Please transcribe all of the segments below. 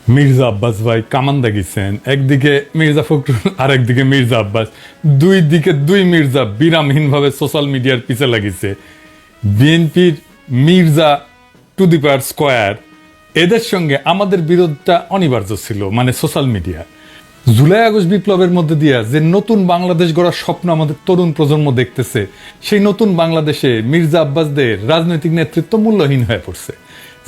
মির্জা আব্বাস ভাই কামান্দা গেছেন, একদিকে মির্জা ফখরুল আর একদিকে মির্জা আব্বাস, দুই দিকে দুই মির্জা বিরামহীনভাবে সোশ্যাল মিডিয়ার পিছে লাগিছে। বিএনপির Mirza to the power square, এদের সঙ্গে আমাদের বিরোধটা অনিবার্য ছিল, মানে সোশ্যাল মিডিয়া। জুলাই আগস্ট বিপ্লবের মধ্যে দিয়া যে নতুন বাংলাদেশ গড়ার স্বপ্ন আমাদের তরুণ প্রজন্ম দেখতেছে, সেই নতুন বাংলাদেশে মির্জা আব্বাসদের রাজনৈতিক নেতৃত্ব মূল্যহীন হয়ে পড়ছে।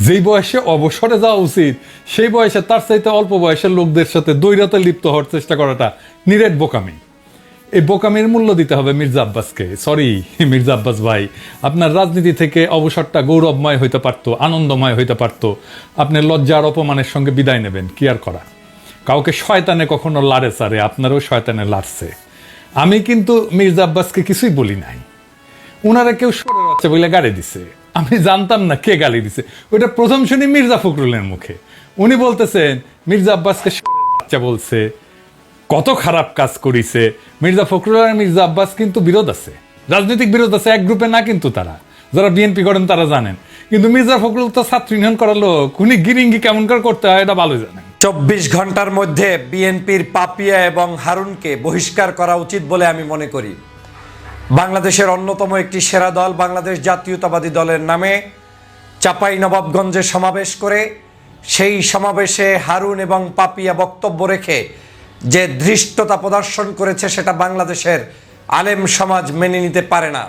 যেই বয়সে অবসরে যাওয়া উচিত, সেই বয়সে তার চাইতে অল্প বয়সের লোকদের সাথে দৈরাতে লিপ্ত হওয়ার চেষ্টা করাটা নিরেট বোকামি। এই বোকামির মূল্য দিতে হবে মির্জা আব্বাসকে। সরি মির্জা আব্বাস ভাই, আপনার রাজনীতি থেকে অবসরটা গৌরবময় হইতে পারতো, আনন্দময় হইতে পারতো। আপনি লজ্জা আর অপমানের সঙ্গে বিদায় নেবেন, কি আর করা। কাউকে শয়তানে কখনো লাড়ে চারে, আপনারও শয়তানে লাড়ছে। আমি কিন্তু মির্জা আব্বাসকে কিছুই বলি নাই। ওনারা কেউ সরে যাচ্ছে বলে গালি দিছে, আমি জানতাম না কে গালি দিছে। ওইটা প্রথম শুনি মির্জা ফখরুলের মুখে। উনি বলতেছেন মির্জা আব্বাসকে বাচ্চা বলছে, কত খারাপ কাজ করিছে। মির্জা ফখরুল আর মির্জা আব্বাস কিন্তু বিরোধ আছে, রাজনৈতিক বিরোধ আছে, এক গ্রুপে না কিন্তু তারা। যারা বিএনপি করেন তারা জানেন, কিন্তু মির্জা ফখরুল তো ছাত্র ইউনিয়ন করার লোক, উনি গিরিঙ্গি কেমন করে করতে হয় এটা ভালো জানেন। ২৪ ঘন্টার মধ্যে বিএনপির পাপিয়া এবং হারুনকে বহিষ্কার করা উচিত বলে আমি মনে করি। বাংলাদেশের অন্যতম একটি সেরা দল বাংলাদেশ জাতীয়তাবাদী দলের নামে চাঁপাইনবাবগঞ্জে সমাবেশ করে সেই সমাবেশে হারুন এবং পাপিয়া বক্তব্য রেখে যে ধৃষ্টতা প্রদর্শন করেছে, সেটা বাংলাদেশের আলেম সমাজ মেনে নিতে পারে না।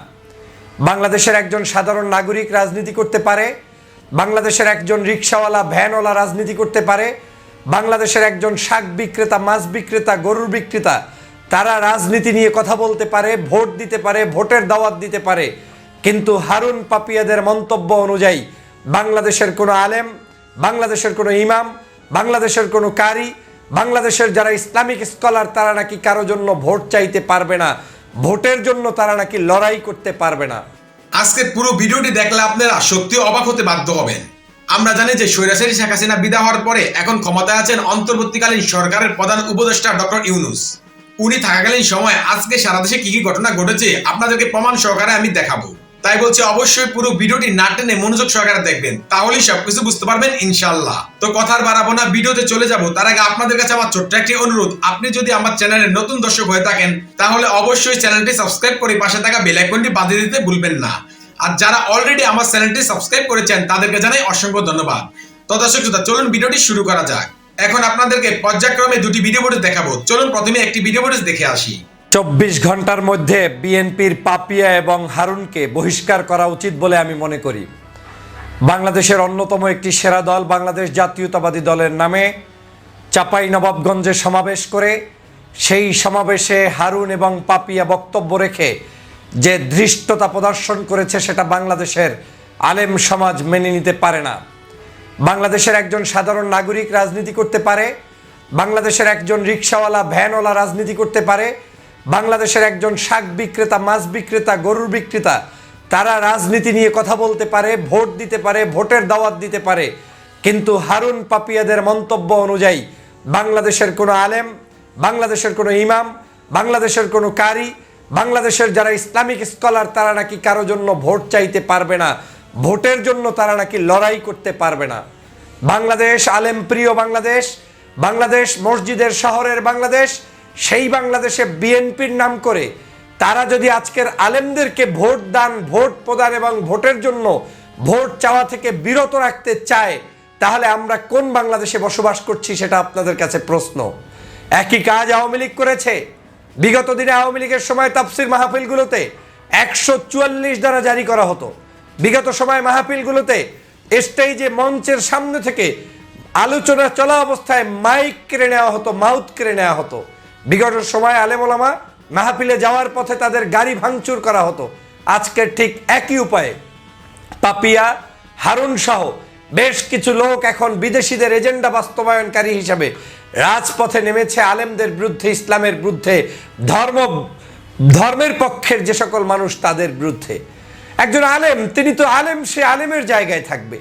বাংলাদেশের একজন সাধারণ নাগরিক রাজনীতি করতে পারে, বাংলাদেশের একজন রিক্সাওয়ালা ভ্যানওয়ালা রাজনীতি করতে পারে, বাংলাদেশের একজন শাক বিক্রেতা, মাছ বিক্রেতা, গরুর বিক্রেতা, তারা রাজনীতি নিয়ে কথা বলতে পারে, ভোট দিতে পারে, ভোটের দাওয়াত দিতে পারে। কিন্তু হারুন পাপিয়াদের মন্তব্য অনুযায়ী বাংলাদেশের কোনো আলেম, বাংলাদেশের কোনো ইমাম, বাংলাদেশের কোনো কারি, বাংলাদেশের যারা ইসলামিক স্কলার, তারা নাকি কারো জন্য ভোট চাইতে পারবে না, ভোটের জন্য তারা নাকি লড়াই করতে পারবে না। আজকের পুরো ভিডিওটি দেখলে আপনারা সত্যি অবাক হতে বাধ্য হবেন। আমরা জানি যে স্বৈরাচারী শেখ হাসিনা বিদায় হওয়ার পরে এখন ক্ষমতায় আছেন অন্তর্বর্তীকালীন সরকারের প্রধান উপদেষ্টা ডক্টর ইউনূস। উনি থাকাকালীন সময় আজকে সারা দেশে কি কি ঘটনা ঘটেছে আপনাদেরকে প্রমাণ সহকারে আমি দেখাবো। তাই বলছি অবশ্যই পুরো ভিডিওটি না টেনে মনোযোগ সহকারে দেখবেন, তাহলেই সবকিছু বুঝতে পারবেন ইনশাআল্লাহ। তো কথা আর বাড়াবো না, ভিডিওতে চলে যাব। তার আগে আপনাদের কাছে আমার ছোট্ট একটি অনুরোধ, আপনি যদি আমার চ্যানেলের নতুন দর্শক হয়ে থাকেন তাহলে অবশ্যই চ্যানেলটি সাবস্ক্রাইব করে পাশে থাকা বেল আইকনটি বাজিয়ে দিতে ভুলবেন না। আর যারা অলরেডি আমার চ্যানেলটি সাবস্ক্রাইব করেছেন তাদেরকে জানাই অসংখ্য ধন্যবাদ। তো দর্শক শ্রোতা, চলুন ভিডিওটি শুরু করা যাক। এখন আপনাদেরকে পর্যায়ক্রমে দুটি ভিডিও ফুটেজ দেখাবো। চলুন প্রথমে একটি ভিডিও ফুটেজ দেখে আসি। ২৪ ঘন্টার মধ্যে বিএনপির পাপিয়া এবং হারুনকে বহিষ্কার করা উচিত বলে আমি মনে করি। বাংলাদেশের অন্যতম একটি সেরা দল বাংলাদেশ জাতীয়তাবাদী দলের নামে চাঁপাইনবাবগঞ্জে সমাবেশ করে সেই সমাবেশে হারুন এবং পাপিয়া বক্তব্য রেখে যে ধৃষ্টতা প্রদর্শন করেছে, সেটা বাংলাদেশের আলেম সমাজ মেনে নিতে পারে না। বাংলাদেশের একজন সাধারণ নাগরিক রাজনীতি করতে পারে, বাংলাদেশের একজন রিক্সাওয়ালা ভ্যানওয়ালা রাজনীতি করতে পারে, বাংলাদেশের একজন শাক বিক্রেতা, মাছ বিক্রেতা, গরুর বিক্রেতা, তারা রাজনীতি নিয়ে কথা বলতে পারে, ভোট দিতে পারে, ভোটের দাওয়াত দিতে পারে। কিন্তু হারুন পাপিয়াদের মন্তব্য অনুযায়ী বাংলাদেশের কোনো আলেম, বাংলাদেশের কোনো ইমাম, বাংলাদেশের কোনো কারি, বাংলাদেশের যারা ইসলামিক স্কলার, তারা নাকি কারো জন্য ভোট চাইতে পারবে না, ভোটের জন্য তারা নাকি লড়াই করতে পারবে না। বাংলাদেশ আলেম প্রিয় বাংলাদেশ, বাংলাদেশ মসজিদের শহরের বাংলাদেশ, সেই বাংলাদেশে বিএনপির নাম করে তারা যদি আজকের আলেমদেরকে ভোট দান, ভোট প্রদান এবং ভোটের জন্য ভোট চাওয়া থেকে বিরত রাখতে চায়, তাহলে আমরা কোন বাংলাদেশে বসবাস করছি সেটা আপনাদের কাছে প্রশ্ন। একই কাজ আওয়ামী লীগ করেছে। বিগত দিনে আওয়ামী লীগের সময় তাফসির মাহফিলগুলোতে ১৪৪ ধারা জারি করা হতো। বিগত সময় মাহফিলগুলোতে স্টেজে মঞ্চের সামনে থেকে আলোচনা চলা অবস্থায় মাইক কেড়ে নেওয়া হতো, মাউথ কেড়ে নেওয়া হতো। বিগত সময় আলেম ওলামা মাহফিলে যাওয়ার পথে তাদের গাড়ি ভাঙচুর করা হতো। আজকে ঠিক একই উপায়ে পাপিয়া, হারুন সহ বেশ কিছু লোক এখন বিদেশিদের এজেন্ডা বাস্তবায়নকারী হিসাবে রাজপথে নেমেছে আলেমদের বিরুদ্ধে, ইসলামের বিরুদ্ধে, ধর্মের পক্ষের যে সকল মানুষ তাদের বিরুদ্ধে। একজন আলেম, তিনি তো আলেম, সে আলেমের জায়গায় থাকবে,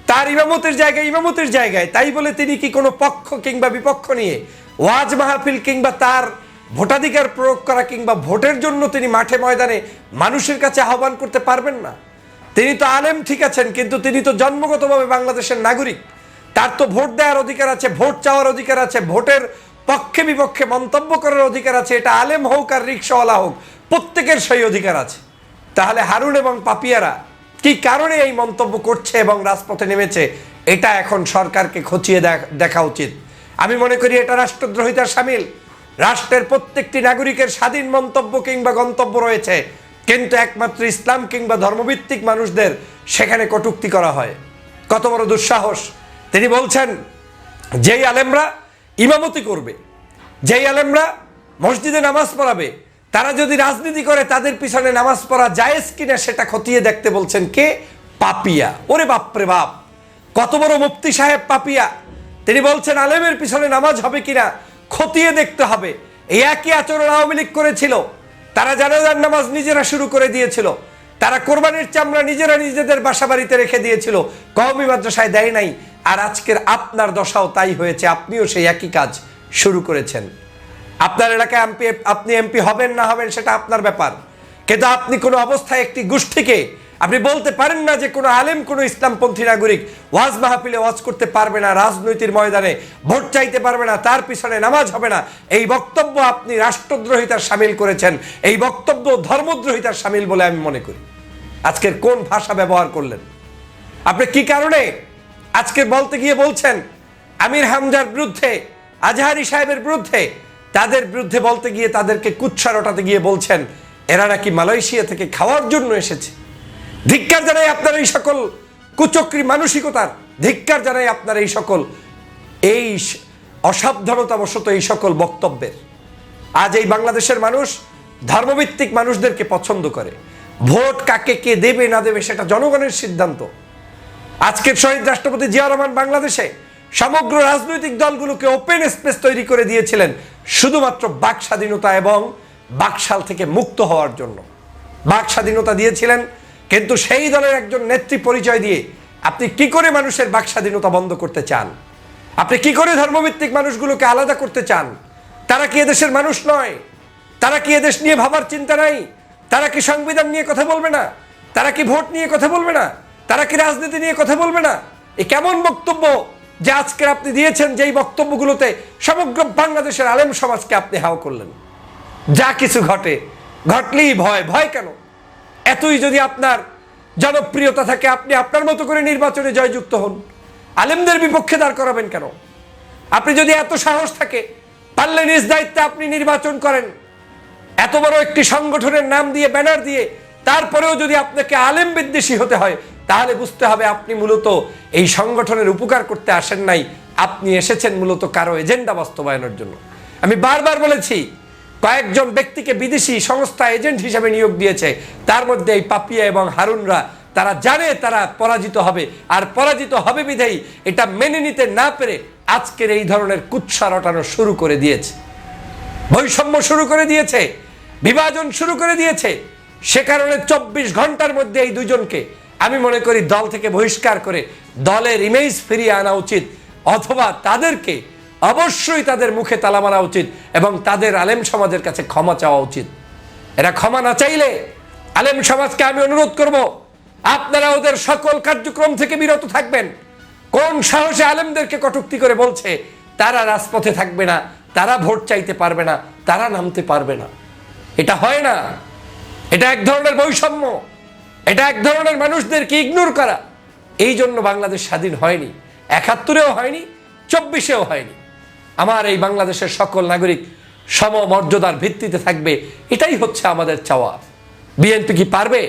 তার ইমামতের জায়গায় ইমামতের জায়গায়। তাই বলে তিনি কি কোনো পক্ষ কিংবা বিপক্ষ নিয়ে ওয়াজ মাহফিল কিংবা তার ভোটাধিকার প্রয়োগ করা কিংবা ভোটের জন্য তিনি মাঠে ময়দানে মানুষের কাছে আহ্বান করতে পারবেন না? তিনি তো আলেম ঠিক আছেন, কিন্তু তিনি তো জন্মগতভাবে বাংলাদেশের নাগরিক। তার তো ভোট দেওয়ার অধিকার আছে, ভোট চাওয়ার অধিকার আছে, ভোটের পক্ষে বিপক্ষে মন্তব্য করার অধিকার আছে। এটা আলেম হোক আর রিক্সাওয়ালা হোক, প্রত্যেকের সেই অধিকার আছে। তাহলে হারুন এবং পাপিয়ারা কি কারণে এই মন্তব্য করছে এবং রাজপথে নেমেছে, এটা এখন সরকারকে খতিয়ে দেখা উচিত। আমি মনে করি এটা রাষ্ট্রদ্রোহিতার শামিল। রাষ্ট্রের প্রত্যেকটি নাগরিকের স্বাধীন মন্তব্য কিংবা গন্তব্য রয়েছে, কিন্তু একমাত্র ইসলাম কিংবা ধর্মভিত্তিক মানুষদের সেখানে কটূক্তি করা হয়। কত বড় দুঃসাহস! তিনি বলছেন যেই আলেমরা ইমামতি করবে, যেই আলেমরা মসজিদে নামাজ পড়াবে, তারা যদি রাজনীতি করে তাদের পিছনে নামাজ পড়া জায়েজ কিনা সেটা খতিয়ে দেখতে বলছেন কে? পাপিয়া। ওরে বাপরে বাপ, কত বড় মুফতি সাহেব পাপিয়া! তিনি বলছেন আলেমের পিছনে নামাজ হবে কিনা খতিয়ে দেখতে হবে। এই একই আচরণ আওয়ামী লীগ করেছিল। তারা জানাজার নামাজ নিজেরা শুরু করে দিয়েছিল, তারা কোরবানির চামড়া নিজেরা নিজেদের বাসা বাড়িতে রেখে দিয়েছিল, কওমি মাদ্রাসায় দেয় নাই। আর আজকের আপনার দশাও তাই হয়েছে, আপনিও সেই একই কাজ শুরু করেছেন। আপনার এলাকায় আপনি এমপি হবেন না হবেন সেটা আপনার ব্যাপার, কিন্তু আপনি কোনো অবস্থায় একটি গোষ্ঠীকে আপনি বলতে পারেন না যে কোনো আলেম কোনো ইসলামপন্থী নাগরিক ওয়াজ মাহফিলে ওয়াজ করতে পারবে না, রাজনৈতিক ময়দানে ভোট চাইতে পারবে না, তার পিছনে নামাজ হবে না। এই বক্তব্য আপনি রাষ্ট্রদ্রোহিতার শামিল করেছেন, এই বক্তব্য ধর্মদ্রোহিতার শামিল বলে আমি মনে করি। আজকের কোন ভাষা ব্যবহার করলেন আপনি? কি কারণে আজকে বলতে গিয়ে বলছেন আমির হামজার বিরুদ্ধে, আজহারি সাহেবের বিরুদ্ধে, তাদের বিরুদ্ধে বলতে গিয়ে তাদেরকে কুৎসা রটাতে গিয়ে বলছেন এরা নাকি মালয়েশিয়া থেকে খাওয়ার জন্য এসেছে? ধিক্কার জানাই আপনার এই সকল কুচক্রী মানসিকতার, ধিক্কার জানাই আপনার এই সকল এই অসাবধানতাবশত এই সকল বক্তব্যের। আজ এই বাংলাদেশের মানুষ ধর্মভিত্তিক মানুষদেরকে পছন্দ করে। ভোট কাকে কে দেবে না দেবে সেটা জনগণের সিদ্ধান্ত। আজকের শহীদ রাষ্ট্রপতি জিয়া রহমান বাংলাদেশে সমগ্র রাজনৈতিক দলগুলোকে ওপেন স্পেস তৈরি করে দিয়েছিলেন শুধুমাত্র বাক স্বাধীনতা এবং বাকশাল থেকে মুক্ত হওয়ার জন্য। বাক স্বাধীনতা দিয়েছিলেন, কিন্তু সেই দলের একজন নেত্রী পরিচয় দিয়ে আপনি কি করে মানুষের বাক স্বাধীনতা বন্ধ করতে চান? আপনি কি করে ধর্মভিত্তিক মানুষগুলোকে আলাদা করতে চান? তারা কি এদেশের মানুষ নয়? তারা কি এদেশ নিয়ে ভাবার চিন্তা নাই? তারা কি সংবিধান নিয়ে কথা বলবে না? তারা কি ভোট নিয়ে কথা বলবে না? তারা কি রাজনীতি নিয়ে কথা বলবে না? এ কেমন বক্তব্য যে আজকের আপনি দিয়েছেন, যেই বক্তব্যগুলোতে সমগ্র বাংলাদেশের আলেম সমাজকে আপনি হাও করলেন। যা কিছু ঘটে, ঘটলেই ভয়। ভয় কেন? এতই যদি আপনার জনপ্রিয়তা থাকে, আপনি আপনার মতো করে নির্বাচনে জয়যুক্ত হন। আলেমদের বিপক্ষে দাঁড় করাবেন কেন? আপনি যদি এত সাহস থাকে, পারলে নিজ দায়িত্বে আপনি নির্বাচন করেন। এত বড় একটি সংগঠনের নাম দিয়ে, ব্যানার দিয়ে, তারপরেও যদি আপনাকে আলেম বিদ্বেষী হতে হয়, তাহলে বুঝতে হবে আপনি মূলত এই সংগঠনের উপকার করতে আসেন নাই, আপনি এসেছেন মূলত কারো এজেন্ডা বাস্তবায়নের জন্য। আমি বারবার বলেছি, কয়েকজন ব্যক্তিকে বিদেশি সংস্থা এজেন্ট হিসেবে নিয়োগ দিয়েছে, তার মধ্যে এই পাপিয়া এবং হারুনরা। তারা জানে তারা পরাজিত হবে, আর পরাজিত হবে বিধেই এটা মেনে নিতে না পেরে আজকের এই ধরনের কুৎসা রটানো শুরু করে দিয়েছে, বৈষম্য শুরু করে দিয়েছে, বিভাজন শুরু করে দিয়েছে। সে কারণে 24 ঘন্টার মধ্যে এই দুজনকে আমি মনে করি দল থেকে বহিষ্কার করে দলের ইমেজ ফিরিয়ে আনা উচিত, অথবা তাদেরকে অবশ্যই তাদের মুখে তালা মারা উচিত এবং তাদের আলেম সমাজের কাছে ক্ষমা চাওয়া উচিত। এরা ক্ষমা না চাইলে আলেম সমাজকে আমি অনুরোধ করব, আপনারা ওদের সকল কার্যক্রম থেকে বিরত থাকবেন। কোন সাহসে আলেমদেরকে কটূক্তি করে বলছে তারা রাজপথে থাকবে না, তারা ভোট চাইতে পারবে না, তারা নামতে পারবে না? এটা হয় না। এটা এক ধরনের বৈষম্য, এটা এক ধরনের মানুষদেরকে ইগনোর করা। এই জন্য বাংলাদেশ স্বাধীন হয়নি, ৭১-এও হয়নি, ২৪-এও হয়নি। আমার এই বাংলাদেশের সকল নাগরিক সমমর্যাদার ভিত্তিতে থাকবে, এটাই হচ্ছে আমাদের চাওয়া। বিএনপি কি পারবে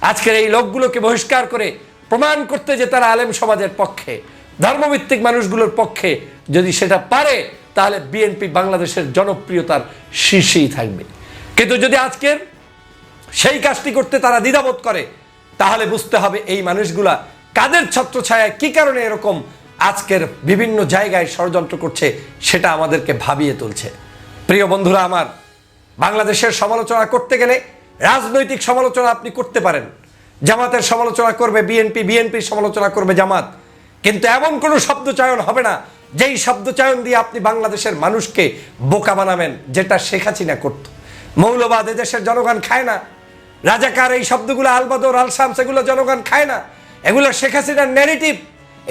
আজকের এই লোকগুলোকে বহিষ্কার করে প্রমাণ করতে যে তারা আলেম সমাজের পক্ষে, ধর্মভিত্তিক মানুষগুলোর পক্ষে? যদি সেটা পারে তাহলে বিএনপি বাংলাদেশের জনপ্রিয়তার শীর্ষেই থাকবে। কিন্তু যদি আজকের সেই কাজটি করতে তারা দ্বিধাবোধ করে, তাহলে বুঝতে হবে এই মানুষগুলা কাদের ছত্রছায়ায়, কি কারণে এরকম আজকের বিভিন্ন জায়গায় ষড়যন্ত্র করছে, সেটা আমাদেরকে ভাবিয়ে তুলছে। প্রিয় বন্ধুরা আমার, বাংলাদেশের সমালোচনা করতে গেলে রাজনৈতিক সমালোচনা আপনি করতে পারেন। জামাতের সমালোচনা করবে বিএনপি, বিএনপির সমালোচনা করবে জামাত, কিন্তু এমন কোনো শব্দচয়ন হবে না যেই শব্দচয়ন দিয়ে আপনি বাংলাদেশের মানুষকে বোকা বানাবেন, যেটা শেখ হাসিনা করত। মৌলবাদ এদেশের জনগণ খায় না, রাজাকার এই শব্দগুলো, আলবাদর, আলসামস, এগুলো জনগণ খায় না। এগুলো শেখ হাসিনার ন্যারেটিভ,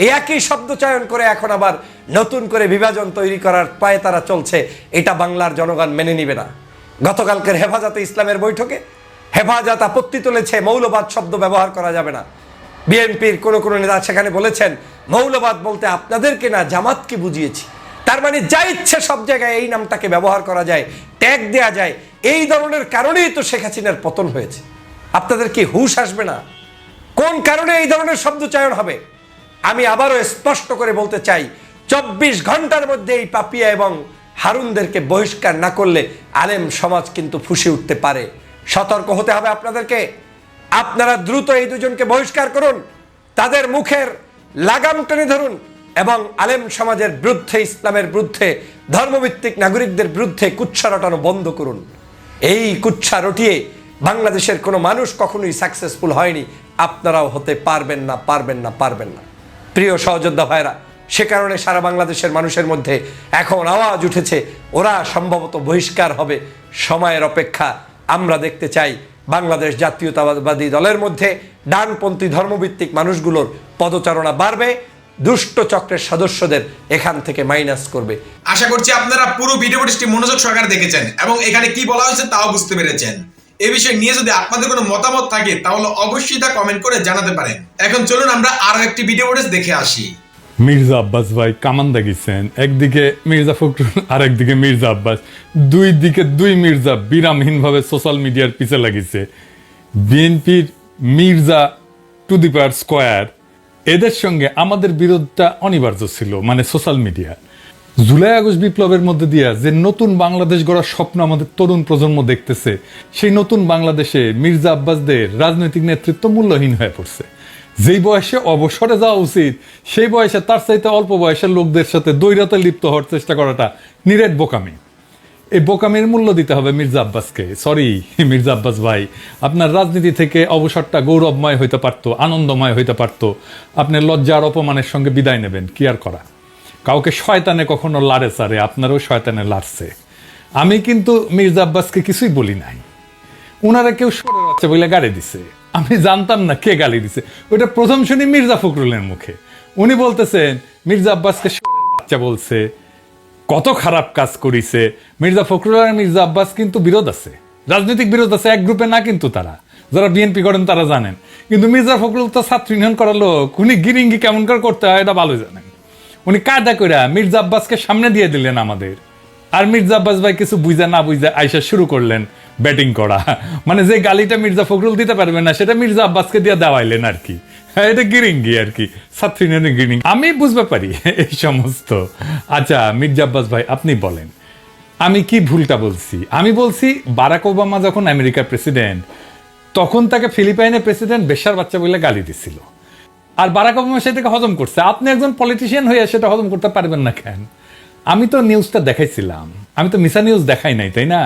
এই একই শব্দ চয়ন করে এখন আবার নতুন করে বিভাজন তৈরি করার পায়ে তারা চলছে। এটা বাংলার জনগণ মেনে নিবে না। গতকালকের হেফাজতে ইসলামের বৈঠকে হেফাজত আপত্তি তুলেছে, মৌলবাদ শব্দ ব্যবহার করা যাবে না। বিএনপির কোনো নেতা সেখানে বলেছেন মৌলবাদ বলতে আপনাদেরকে না জামাতকে বুঝিয়েছি। তার মানে যা ইচ্ছে সব জায়গায় এই নামটাকে ব্যবহার করা যায়, ট্যাগ দেয়া যায়। এই ধরনের কারণেই তো শেখ হাসিনার পতন হয়েছে। আপনাদের কি হুঁশ আসবে না? কোন কারণে এই ধরনের শব্দ চয়ন হবে? আমি আবারও স্পষ্ট করে বলতে চাই, 24 ঘন্টার মধ্যে এই পাপিয়া এবং হারুনদেরকে বহিষ্কার না করলে আলেম সমাজ কিন্তু ফুঁসে উঠতে পারে। সতর্ক হতে হবে আপনাদেরকে। আপনারা দ্রুত এই দুজনকে বহিষ্কার করুন, তাদের মুখের লাগাম টেনে ধরুন এবং আলেম সমাজের বিরুদ্ধে, ইসলামের বিরুদ্ধে, ধর্মভিত্তিক নাগরিকদের বিরুদ্ধে কুৎসা রটানো বন্ধ করুন। এই কুৎসা রটিয়ে বাংলাদেশের কোনো মানুষ কখনোই সাকসেসফুল হয়নি। আপনারাও হতে পারবেন না, পারবেন না, পারবেন না। প্রিয় সহযোদ্ধা ভাইরা, সে কারণে সারা বাংলাদেশের মানুষের মধ্যে এখন আওয়াজ উঠেছে, ওরা সম্ভবত বহিষ্কার হবে। সময়ের অপেক্ষা। আমরা দেখতে চাই বাংলাদেশ জাতীয়তাবাদী দলের মধ্যে ডানপন্থী ধর্মভিত্তিক মানুষগুলোর পদচারণা বাড়বে, দুষ্ট চক্রের সদস্যদের এখান থেকে মাইনাস করবে। আশা করছি আপনারা পুরো ভিডিওটি মনোযোগ সহকারে দেখেছেন এবং এখানে কি বলা হয়েছে তাও বুঝতে পেরেছেন। এই বিষয় নিয়ে যদি আপনাদের কোনো মতামত থাকে তাহলে অবশ্যই তা কমেন্ট করে জানাতে পারেন। এখন চলুন আমরা আরো একটি ভিডিও দেখে আসি। মির্জা আব্বাস ভাই কামান্দা গেছেন, একদিকে মির্জা ফখরুল আর একদিকে মির্জা আব্বাস, দুই দিকে দুই মির্জা বিরামহীনভাবে সোশ্যাল মিডিয়ার পিছে লাগিছে। বিএনপির Mirza to the power square, এদের সঙ্গে আমাদের বিরোধটা অনিবার্য ছিল, মানে সোশ্যাল মিডিয়া। জুলাই আগস্ট বিপ্লবের মধ্যে দিয়ে যে নতুন বাংলাদেশ গড়ার স্বপ্ন আমাদের তরুণ প্রজন্ম দেখতেছে, সেই নতুন বাংলাদেশে মির্জা আব্বাসদের রাজনৈতিক নেতৃত্ব মূল্যহীন হয়ে পড়ছে। যেই বয়সে অবসরে যাওয়া উচিত, সেই বয়সে তার চাইতে অল্প বয়সের লোকদের সাথে দ্বৈরতা লিপ্ত হওয়ার চেষ্টা করাটা নিরেট বোকামি। এই বোকামির মূল্য দিতে হবে মির্জা আব্বাসকে। সরি মির্জা আব্বাস ভাই, আপনার রাজনীতি থেকে অবসরটা গৌরবময় হইতে পারতো, আনন্দময় হইতে পারতো। আপনি লজ্জা আর অপমানের সঙ্গে বিদায় নেবেন, কি আর করা। কাউকে শয়তানে কখনো লাড়ে চারে, আপনারও শয়তানে লাড়ছে। আমি কিন্তু মির্জা আব্বাসকে কিছুই বলি নাই। ওনারা কেউ সরে যাচ্ছে বলে গালি দিছে, আমি জানতাম না কে গালি দিছে। ওইটা প্রথম শুনি মির্জা ফখরুলের মুখে। উনি বলতেছেন মির্জা আব্বাসকে বাচ্চা বলছে, কত খারাপ কাজ করিছে। মির্জা ফখরুল আর মির্জা আব্বাস কিন্তু বিরোধ আছে, রাজনৈতিক বিরোধ আছে, এক গ্রুপে না কিন্তু তারা। যারা বিএনপি করেন তারা জানেন। কিন্তু মির্জা ফখরুল তো ছাত্র ইউনিয়ন করার লোক, উনি গিরিঙ্গি কেমন করে করতে হয় এটা ভালো জানেন। উনি কায়দা করে মির্জা আব্বাসকে সামনে দিয়ে দিলেন আমাদের। আর মির্জা আব্বাস ভাই কিছু বুঝা না বুঝা আইসা শুরু করলেন ব্যাটিং করা। মানে যে গালিটা মির্জা ফখরুল দিতে পারবে না সেটা মির্জা আব্বাসকে দিয়ে দেওয়াইলেন আর কি। এটা গিরিঙ্গি আর কি, ছাত্র ইউনিয়নের গিরিঙ্গি। আমি বুঝতে পারি এই সমস্ত। আচ্ছা মির্জা আব্বাস ভাই, আপনি বলেন আমি কি ভুলটা বলছি? আমি বলছি বারাক ওবামা যখন আমেরিকার প্রেসিডেন্ট, তখন তাকে ফিলিপাইনের প্রেসিডেন্ট বেশ্যার বাচ্চা বলে গালি দিছিল। আর বারাক ওবামা সেটাকে হজম করছে। আপনি একজন পলিটিশিয়ান হয়ে সেটা হজম করতে পারবেন না কেন? আমি তো নিউজটা দেখাইছিলাম, আমি তো মিশা নিউজ দেখাই নাই, তাই না?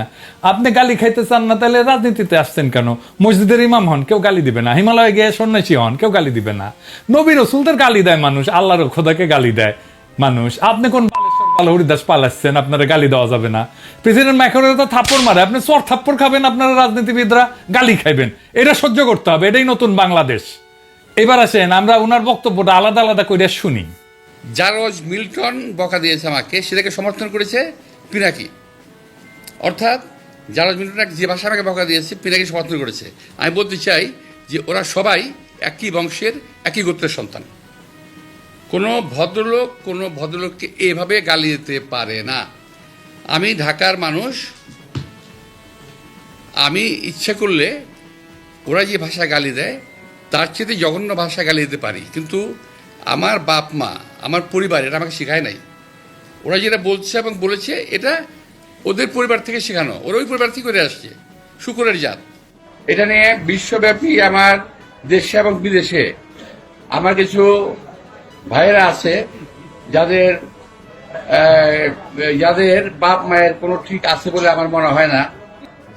আপনি গালি খাইতে চান না, তাহলে রাজনীতিতে আসছেন কেন? মসজিদের ইমাম হন, কেউ গালি দিবে না। হিমালয়ে গিয়ে সন্ন্যাসী হন, কেউ গালি দিবে না। নবী রাসূলদের গালি দেয় মানুষ, আল্লাহর খোদাকে গালি দেয় মানুষ। আপনি কোন হরিদাস পালাচ্ছেন, আপনারা গালি দেওয়া যাবে না? প্রেসিডেন্ট ম্যাক্রনের তো থাপ্পড় মারে, আপনি চর থাপ্পড় খাবেন, আপনারা রাজনীতিবিদরা গালি খাইবেন। এটা সহ্য করতে হবে, এটাই নতুন বাংলাদেশ। এবার আসেন আমরা ওনার বক্তব্যটা আলাদা আলাদা করে শুনি। জারজ মিল্টন বকা দিয়েছে আমাকে, সেটাকে সমর্থন করেছে পিনাকি। অর্থাৎ জারজ মিল্টন যে ভাষা আমাকে বকা দিয়েছে, পিনাকি সমর্থন করেছে। আমি বলতে চাই যে ওরা সবাই একই বংশের, একই গোত্রের সন্তান। কোনো ভদ্রলোককে এভাবে গালি দিতে পারে না। আমি ঢাকার মানুষ, আমি ইচ্ছা করলে ওরা যে ভাষা গালি দেয় তার চেয়ে জঘন্য ভাষা গালি দিতে পারি। কিন্তু আমার বাপ মা, আমার পরিবার এটা আমাকে শেখায় নাই। ওরা যেটা বলছে এবং বলেছে এটা ওদের পরিবার থেকে শেখানো, ওরা ওই পরিবার থেকে করে আসছে, শুকরের জাত। এটা নিয়ে বিশ্বব্যাপী আমার দেশে এবং বিদেশে আমার কিছু ভাইয়েরা আছে যাদের বাপ মায়ের কোনো ঠিক আছে বলে আমার মনে হয় না,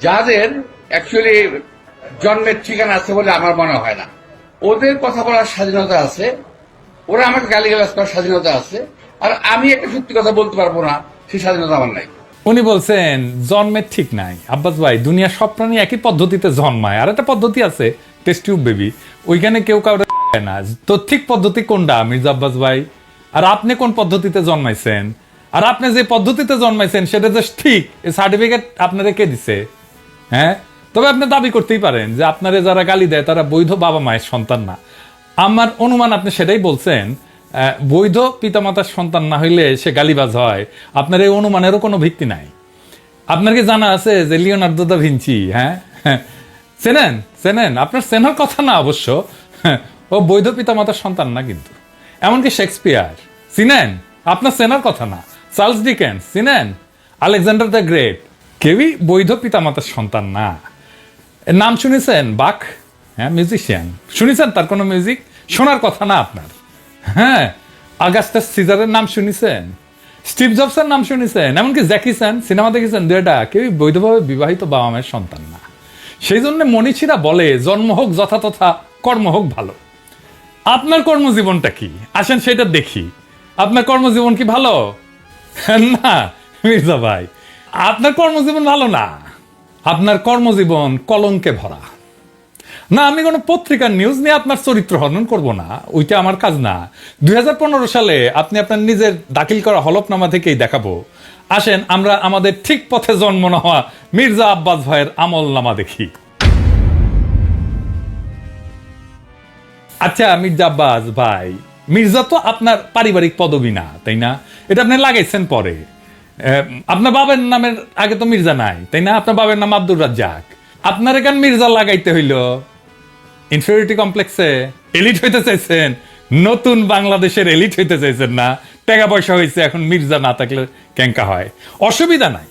যাদের অ্যাকচুয়ালি জন্মের ঠিকানা আছে বলে আমার মনে হয় না। ওদের কথা বলার স্বাধীনতা আছে, ওরা আমাকে গালিগালাজ করার স্বাধীনতা আছে, আর আমি একটা সত্যি কথা বলতে পারবো না, সেই স্বাধীনতা আমার নাই। উনি বলছেন জন্মের ঠিক নাই। আব্বাস ভাই, দুনিয়ার সব প্রাণী একই পদ্ধতিতে জন্মায়। আর একটা পদ্ধতি আছে টেস্ট টিউব বেবি, ওইখানে কেউ কাউরে না তো ঠিক পদ্ধতি কোনটা মির্জা আব্বাস ভাই? আর আপনি কোন পদ্ধতিতে জন্মাইছেন? আর আপনি যে পদ্ধতিতে জন্মাইছেন সেটা যে ঠিক, সার্টিফিকেট আপনারা কে দিছে? হ্যাঁ, তবে আপনি দাবি করতেই পারেন যে আপনারে যারা গালি দেয় তারা বৈধ বাবা মায়ের সন্তান না। আমার অনুমান আপনি সেটাই বলছেন, বৈধ পিতামাতার সন্তান না হইলে সে গালিবাজ হয়। আপনার এই অনুমানেরও কোনো ভিত্তি নাই। আপনার কি জানা আছে যে লিওনার্দো দা ভিঞ্চি, হ্যাঁ চেনেন? চেনেন? আপনার চেনার কথা না অবশ্য, ও বৈধ পিতামাতার সন্তান না কিন্তু। এমনকি শেক্সপিয়ার চিনেন? আপনার চেনার কথা না। চার্লস ডিকেন্স চিনেন? আলেকজান্ডার দ্য গ্রেট, কেউই বৈধ পিতামাতার সন্তান না। এর নাম শুনেছেন? বাক, হ্যাঁ মিউজিশিয়ান, শুনেছেন তার কোনো মিউজিক? শোনার কথা না আপনার। হ্যাঁ, আগাস্টাস সিজারের নাম শুনেছেন? স্টিভ জবসের নাম শুনেছেন? এমনকি জ্যাকি চ্যান সিনেমা দেখেছেন? দুইটা কেউই বৈধভাবে বিবাহিত বাবা মায়ের সন্তান না। সেই জন্য মনীষীরা বলে জন্ম হোক যথাতথা, কর্ম হোক ভালো। আপনার কর্মজীবনটা কি আসেন সেটা দেখি। আপনার কর্মজীবন কি ভালো? না মির্জা ভাই, আপনার কর্মজীবন ভালো না। আপনার কর্মজীবন কলঙ্কে ভরা। না, আমি কোনো পত্রিকার নিউজ নিয়ে আপনার চরিত্র হনন করব না, ওইটা আমার কাজ না। 2015 সালে আপনি আপনার নিজের দাখিল করা হলফনামা থেকেই দেখাবো। আসেন আমরা আমাদের ঠিক পথে জন্ম নেওয়া মির্জা আব্বাস ভাইয়ের আমলনামা দেখি। আচ্ছা মির্জা আব্বাস ভাই, মির্জা তো আপনার পারিবারিক পদবি না, তাই না? এটা আপনি লাগাইছেন পরে। আপনার বাবার নামের আগে তো মির্জা নাই, তাই না? আপনার বাবার নাম আব্দুর রাজ্জাক। আপনার এখান মির্জা লাগাইতে হইল ইনফিরিয়রিটি কমপ্লেক্সে। এলিট হইতে চাইছেন, নতুন বাংলাদেশের এলিট হইতে চাইছেন না? টাকা পয়সা হয়েছে, এখন মির্জা না থাকলে ক্যাঙ্কা হয়। অসুবিধা নাই,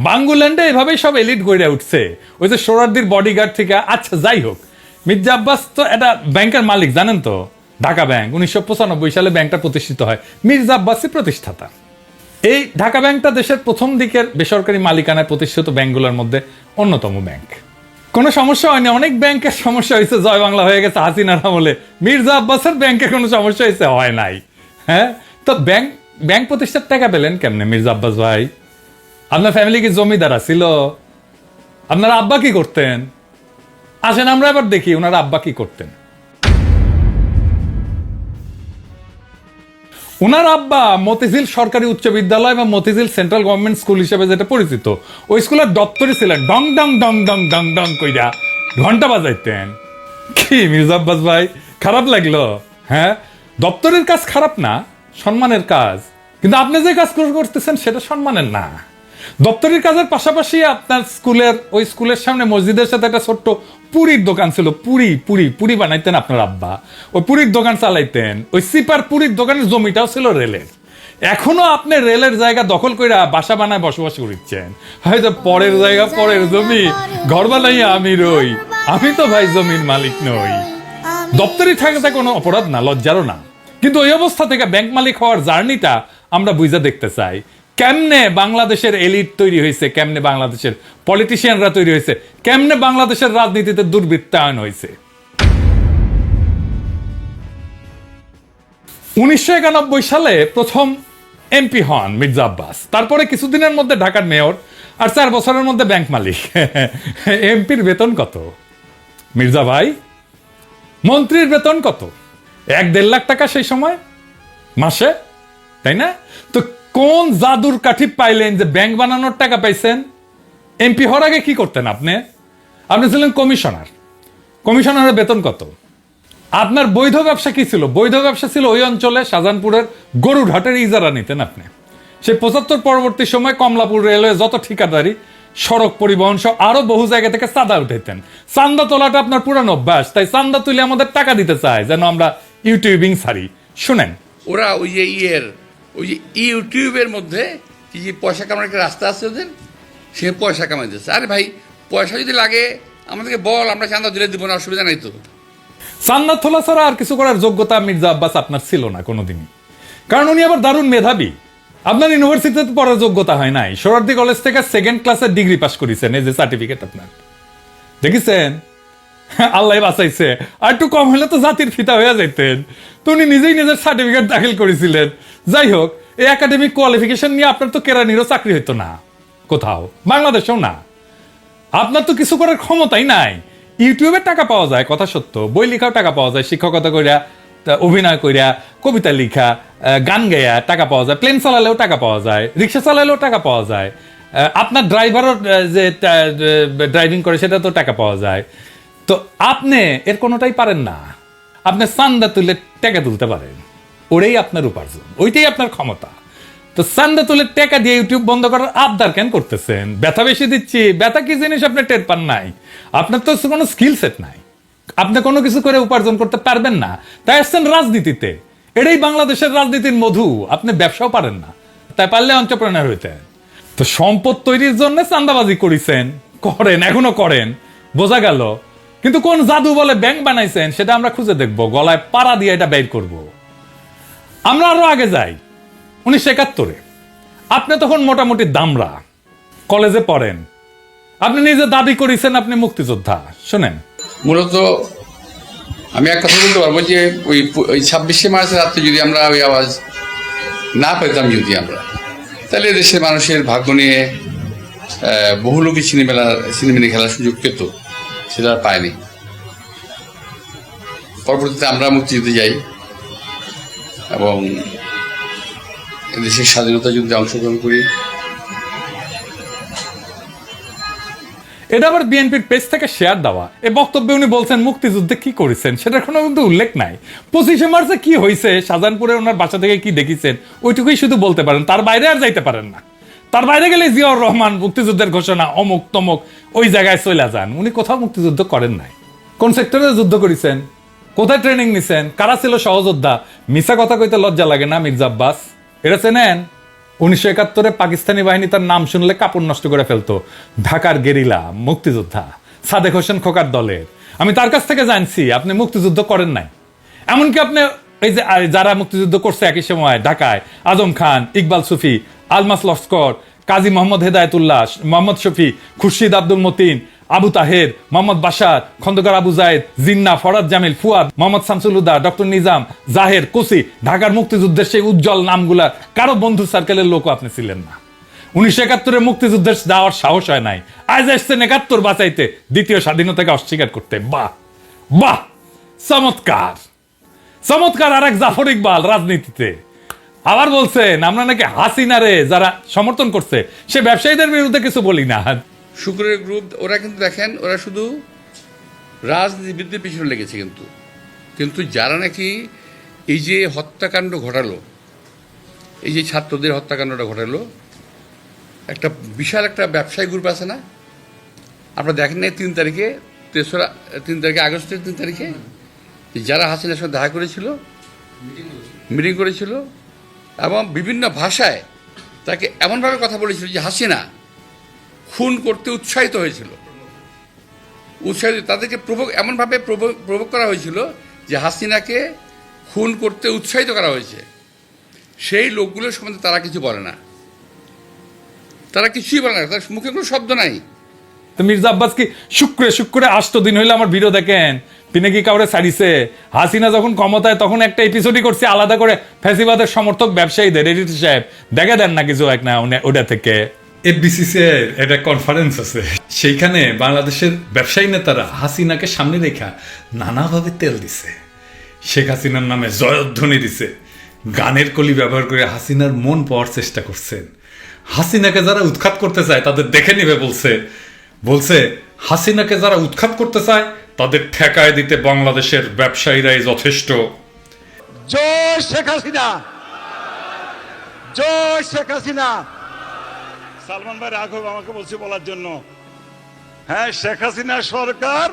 বাঙ্গুল্যান্ডে এভাবেই সব এলিট গড়ে উঠছে, ওই যে সোহরাওয়ার্দীর বডিগার্ড থেকে। আচ্ছা যাই হোক, মির্জা আব্বাস তো একটা ব্যাংকের মালিক, জানেন তো? ঢাকা ব্যাংক 1995 সালে ব্যাংকটা প্রতিষ্ঠিত হয়, মির্জা আব্বাসই প্রতিষ্ঠাতা। এই ঢাকা ব্যাংকটা দেশের প্রথম দিকের বেসরকারি মালিকানায় প্রতিষ্ঠিত ব্যাংকগুলোর মধ্যে অন্যতম ব্যাংক। কোনো সমস্যা হয়নি। অনেক ব্যাংকের সমস্যা হয়েছে, জয় বাংলা হয়ে গেছে হাসিনার আমলে। মির্জা আব্বাসের ব্যাংকে কোনো সমস্যা হয়েছে? হয় নাই। হ্যাঁ, তো ব্যাংক প্রতিষ্ঠার টাকা পেলেন কেমনে মির্জা আব্বাস ভাই? আপনার ফ্যামিলি কি জমিদার ছিল? আপনার আব্বা কি করতেন? আসেন আমরা এবার দেখি ওনার আব্বা কি করতেন। ওনার আব্বা মতিঝিল সরকারি উচ্চ বিদ্যালয় বা মতিঝিল সেন্ট্রাল গভর্নমেন্ট স্কুল হিসেবে যেটা পরিচিত, ওই স্কুলের দপ্তরই ছিলেন। ডং ডং ডং ডং ডং ডং কইরা ঘন্টা বাজাইতেন। কি মির্জা আব্বাস ভাই, খারাপ লাগলো? হ্যাঁ, দপ্তরের কাজ খারাপ না, সম্মানের কাজ। কিন্তু আপনি যে কাজ করতেছেন সেটা সম্মানের না। দপ্তরের কাজের পাশাপাশি আপনার ওই স্কুলের সামনে মসজিদের সাথে একটা ছোট্ট পুরীর দোকান ছিল। পুরি বানাইতেন আপনার আব্বা, ওই পুরীর দোকান চালাইতেন। ওই সিপার পুরীর দোকানের জমিটাও ছিল রেলের। এখনো আপনি রেলের জায়গা দখল করে বাসা বানায় বসবাস করছেন। হয়তো পরের জায়গা পরের জমি, ঘর বানাই আমি রই, আমি তো ভাই জমির মালিক নই। দপ্তরি থাকাতে কোনো অপরাধ না, লজ্জারও না। কিন্তু ওই অবস্থা থেকে ব্যাংক মালিক হওয়ার জার্নিটা আমরা বুঝে দেখতে চাই। কেমনে বাংলাদেশের এলিট তৈরি হয়েছে, কেমনে বাংলাদেশের পলিটিশিয়ানরা তৈরি হয়েছে, কেমনে বাংলাদেশের রাজনীতিতে দুর্বৃত্তায়ন হয়েছে। 1991 সালে প্রথম এমপি হন মির্জা আব্বাস। তারপরে কিছুদিনের মধ্যে ঢাকার মেয়র, আর 4 বছরের মধ্যে ব্যাংক মালিক। এমপির বেতন কত মির্জা ভাই? মন্ত্রীর বেতন কত? 1-1.5 লাখ টাকা সেই সময় মাসে, তাই না? তো কোন জাদুর কাঠি পাইলেন যে ব্যাংক বানানোর টাকা পাইছেন? এমপি হওয়ার আগে কি করতেন আপনি? আপনি ছিলেন কমিশনার। কমিশনারের বেতন কত? আপনার বৈধ ব্যবসা কি ছিল? বৈধ ব্যবসা ছিল ওই অঞ্চলে শাহজাহানপুরের গরুর হাটের ইজারা নিতেন আপনি। সেই 75 পরবর্তী সময় কমলাপুর রেলওয়ে যত ঠিকাদারি, সড়ক পরিবহন সহ আরো বহু জায়গা থেকে চাঁদা উঠাইতেন। চান্দা তোলাটা আপনার পুরানো অভ্যাস, তাই চান্দা তুলে আমাদের টাকা দিতে চায় যেন আমরা ইউটিউবিং ছাড়ি। শুনেন, ওরা ওই যে ওই যে ইউটিউবের মধ্যে কি যে পয়সা কামানোর একটা রাস্তা আছে ওদের, সে পয়সা কামাইতেছে। আরে ভাই, পয়সা যদি লাগে আমাদেরকে বল, আমরা চাঁদা দিলে দিব না, অসুবিধা নাই তো। চান্দা তোলা ছাড়া আর কিছু করার যোগ্যতা মির্জা আব্বাস আপনার ছিল না কোনোদিনই। কারণ উনি আবার দারুণ মেধাবী। আপনার ইউনিভার্সিটিতে পড়ার যোগ্যতা হয় নাই। সোহরাওয়ার্দী কলেজ থেকে 2nd ক্লাসের ডিগ্রি পাস করেছেন, এই যে সার্টিফিকেট আপনার দেখেছেন। আল্লাহ বাঁচাইছে, আর একটু কম হলে তো জাতির ফিতা হয়ে যাইতেন। তো উনি নিজেই নিজের সার্টিফিকেট দাখিল করেছিলেন। যাই হোক, এই একাডেমিক কোয়ালিফিকেশন নিয়ে আপনার তো কেরানিরও চাকরি হইতো না কোথাও, বাংলাদেশেও না। আপনার তো কিছু করার ক্ষমতাই নাই। ইউটিউবে টাকা পাওয়া যায়, কথা সত্য, বই লেখাও টাকা পাওয়া যায়, শিক্ষকতা কইরা, অভিনয় কইরা, কবিতা লেখা, গান গাইয়া টাকা পাওয়া যায়, প্লেন চালালেও টাকা পাওয়া যায়, রিক্সা চালালেও টাকা পাওয়া যায়, আপনার ড্রাইভারও যে ড্রাইভিং করে সেটা তো টাকা পাওয়া যায়। তো আপনি এর কোনোটাই পারেন না। আপনি চান্দা তুলে টাকা তুলতে পারেন, ওটাই আপনার উপার্জন, ওইটাই আপনার ক্ষমতা। তো চান্দা তুলে টাকা দিয়ে ইউটিউব বন্ধ করার আবদার কেন করতেছেন? ব্যথা বেশি দিচ্ছি, ব্যথা কি জিনিস আপনি টের পান নাই? আপনার তো কোনো স্কিল সেট নাই, আপনি কোনো কিছু করে উপার্জন করতে পারবেন না, তাই আসছেন রাজনীতিতে। এটাই বাংলাদেশের রাজনীতির মধু। আপনি ব্যবসাও পারেন না, তাই পারলে এন্টারপ্রেনার হইতেন। তো সম্পদ তৈরির জন্য চান্দাবাজি করেছেন, করেন, এখনো করেন, বোঝা গেল। কিন্তু কোন জাদু বলে ব্যাংক বানাইছেন সেটা আমরা খুঁজে দেখবো, গলায় পাড়া দিয়ে এটা বের করব। আমরা আরো আগে যাই, 1971-এ আপনি তখন মোটামুটি দামরা, কলেজে পড়েন, আপনি নিজে দাবি করেছেন আপনি মুক্তিযোদ্ধা। শোনেন, মূলত আমি এক কথা বলতে পারবো যে ওই 26শে মার্চের রাত্রে যদি আমরা ওই আওয়াজ না পেতাম, যদি আমরা, তাহলে দেশের মানুষের ভাগ্য নিয়ে বহু লোকই সিনেমিনি খেলার সুযোগ পেত, সেটা আর পায়নি। পরবর্তীতে আমরা মুক্তিযুদ্ধে যাই এবং দেশের স্বাধীনতা যুদ্ধে অংশগ্রহণ করি। এটা আবার বিএনপির পেজ থেকে শেয়ার দেওয়া। এই বক্তব্যে উনি বলছেন মুক্তিযুদ্ধে কি করেছেন সেটার কোনো কিন্তু উল্লেখ নাই। 25শে মার্চে কি হয়েছে, শাহজাহানপুরে ওনার বাসা থেকে কি দেখেছেন, ওইটুকুই শুধু বলতে পারেন, তার বাইরে আর যাইতে পারেন না। তার বাইরে গেলে জিয়াউর রহমান মুক্তিযুদ্ধের ঘোষণা অমুক তমুক ওই জায়গায় চলে যান। উনি কোথাও মুক্তিযুদ্ধ করেন নাই। কোন সেক্টরে যুদ্ধ করেছেন, কোথায় ট্রেনিং নিছেন, কারা ছিল সহযোদ্ধা, মিছা কথা কইতে লজ্জা লাগে না? মির্জা আব্বাস, এটা চেনেন? 1971-এ পাকিস্তানি বাহিনী তার নাম শুনলে কাপড় নষ্ট করে ফেলতো। ঢাকার গেরিলা মুক্তিযোদ্ধা সাদেক হোসেন খোকার দলের। আমি তার কাছ থেকে জানছি আপনি মুক্তিযুদ্ধ করেন নাই। এমনকি আপনি এই যে যারা মুক্তিযুদ্ধ করছে একই সময় ঢাকায়, আজম খান, ইকবাল সুফি, আলমাস লস্কর, কাজী মোহাম্মদ হেদায়েতুল্লাহ, মোহাম্মদ শফি, খুরশিদ আব্দুল মতিন, আবু তাহের, মোহাম্মদ বাশার, খন্দকার আবু জায়েদ, জিন্না, ফরাদ জামিল, ফুয়াদ, মোহাম্মদ শামসুল হুদা, ডক্টর নিজাম, জাহের, কোসি, ঢাকার মুক্তিযুদ্ধের সেই উজ্জ্বল নামগুলা কারো বন্ধু সার্কেলের লোকও আপনি ছিলেন না। 1971-এ মুক্তিযুদ্ধের যাওয়ার সাহস হয় নাই, আজ আসছেন 71 বাঁচাইতে, দ্বিতীয় স্বাধীনতাকে অস্বীকার করতে। বাহ বাহ, চমৎকার চমৎকার। আর এক জাফর ইকবাল রাজনীতিতে আবার বলছেন আমরা নাকি হাসিনারে যারা সমর্থন করছে সে ব্যবসায়ীদের বিরুদ্ধে কিছু বলি না। শুক্রের গ্রুপ ওরা কিন্তু দেখেন, ওরা শুধু রাজনীতিবিদদের পিছনে লেগেছে, কিন্তু যারা নাকি এই যে হত্যাকাণ্ড ঘটালো, এই যে ছাত্রদের হত্যাকাণ্ডটা ঘটালো, একটা বিশাল একটা ব্যবসায়ী গ্রুপ আছে না? আপনারা দেখেন না 3 তারিখে, 3 তারিখে আগস্টের 3 তারিখে যারা হাসিনার সঙ্গে দেখা করেছিল, মিটিং করেছিল এবং বিভিন্ন ভাষায় তাকে এমনভাবে কথা বলেছিল যে হাসিনা খুন করতে উৎসাহিত হয়েছিল, তাদেরকে এমনভাবে প্রভোগ করা হয়েছিল যে হাসিনাকে খুন করতে উৎসাহিত করা হয়েছে। সেই লোকগুলোর সম্বন্ধে তারা কিছু বলে না, তারা কিছুই বলে না, তার মুখে কোনো শব্দ নাই। তো মির্জা আব্বাস কি শুক্রে 8 দিন হইলে আমার ভিডিও দেখেন, তিনি কি কাউরে ছাড়িছে? হাসিনা যখন ক্ষমতায় তখন একটা এপিসোডই করছে আলাদা করে ফ্যাসিবাদের সমর্থক ব্যবসায়ীদের, এডিটর সাহেব দেখে দেন না কিছু এক না ওটা থেকে। এফবিসিসি এর একটা কনফারেন্স আছে, সেইখানে বাংলাদেশের ব্যবসায়ী নেতারা হাসিনাকে সামনে রেখা নানাভাবে তেল দিছে, শেখ হাসিনার নামে জয়ধ্বনি দিছে, গানের কলি ব্যবহার করে হাসিনার মন পাওয়ার চেষ্টা করছেন। হাসিনাকে যারা উৎখাত করতে চায় তাদের দেখে নিবে বলছে হাসিনাকে যারা উৎখাত করতে চায় তাদের ঠেকায় দিতে বাংলাদেশের ব্যবসায়ীরাই যথেষ্ট। জয় শেখ হাসিনা, জয় শেখ হাসিনা। সালমান ভাই রাঘব আমাকে বলছে বলার জন্য, হ্যাঁ শেখ হাসিনা সরকার,